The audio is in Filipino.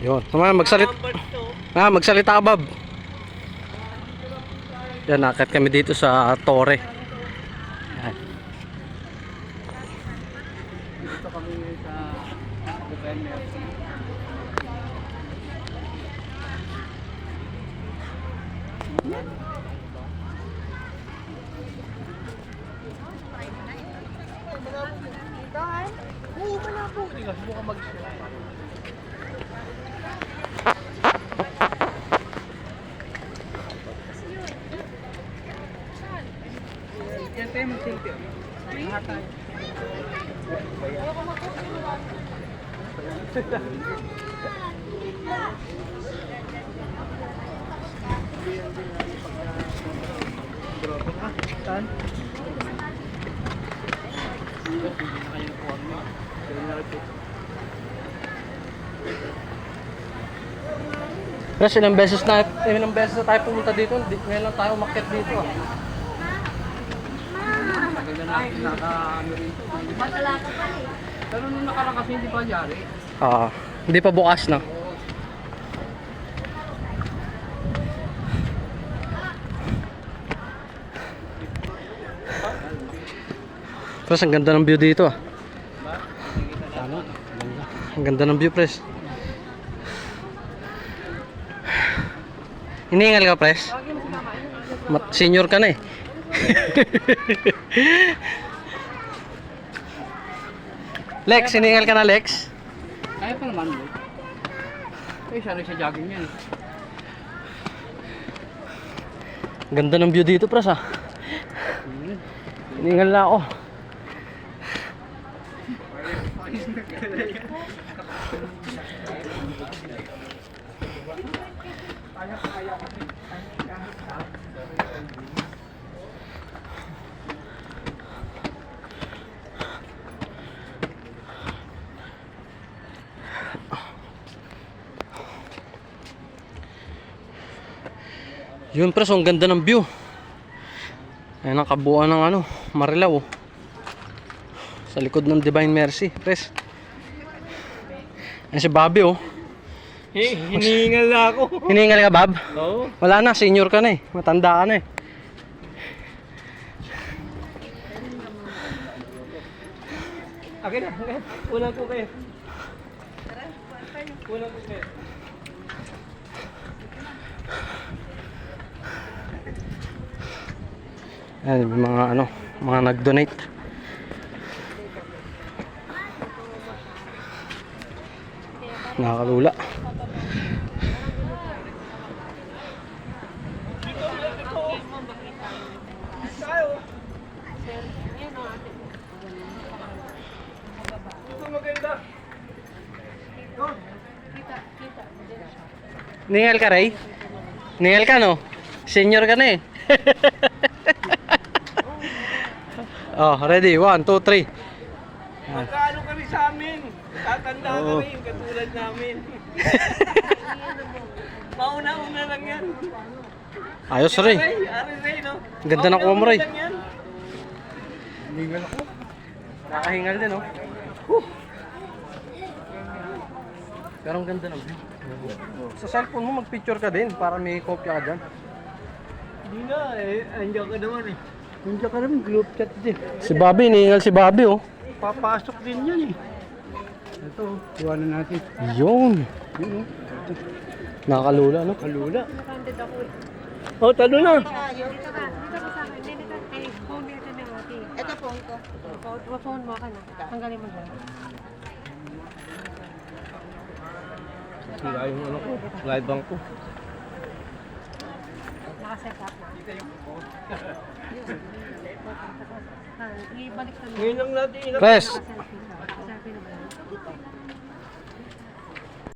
Yun. Magsalita ka, Bob. Yan, nakit kami dito sa Torre. Yan. Dito kami sa Divine Mercy. Oo, malabo. Hindi ka subukan mag-share. Yan tayo mag-selfie. Mahatay. Saan? Pero ilang beses na tayo pumunta dito. Ngayon lang tayo umakyat dito. Maganda na naka-ano rin. Matala ka pa eh. Pero nung nakarang kasi hindi pa nangyari. Hindi pa bukas na. Pero ang ganda ng view dito. Ang ganda ng view, pres. Hiningal ka, pres? Senior ka na eh. Lex, hiningal ka na, Lex? Kaya pa naman mo. Eh, siya rin sa jogging yan. Ganda ng view dito, pres ah. Hiningal na ako. Yun, pres, ang ganda ng view. Ayan ang kabuuan ng Marilao. Sa likod ng Divine Mercy, pres. Ayan si Bobby, oh. Hinihingal na ako. Hiningal ka, Bob? Oo. Wala na, senior ka na eh. Matanda ka na eh. Akin na. Unang ko kayo. Unang ko kayo. Ayan, mga nag-donate. Nakakalula. Ningal ka, Ray? Ningal ka, no? Senior ka na eh. Oh, ready? 1, 2, 3. Magkano kami sa amin? Tatanda kami, katulad namin. Mauna-una lang yan. Ayos, Ray. Ray, no? Ganda ng kuha mo, Ray. Hingal ako. Nakahingal din, oh. Pero ang ganda ng view. Sa cellphone mo, mag-picture ka din para may kopya ka dyan. Hindi na, andiyan ka naman eh. Andiyan ka naman, group chat din. Si Bobby, iniingal si Bobby, oh. Papasok din yan eh. Ito, iwanan natin. Yun. Yun oh. Nakakalula, no? Kalula. Oh, talo na. Dito ka sa akin. Dito ka. Eh, phone nito ni ate. Ito phone ko. Phone mo ka na. Tanggalin mo dyan. Sira yung ko, live bank ko. Nakaset up na. Ibalik ka na. Ngayon lang natin Press. Selfie na ba?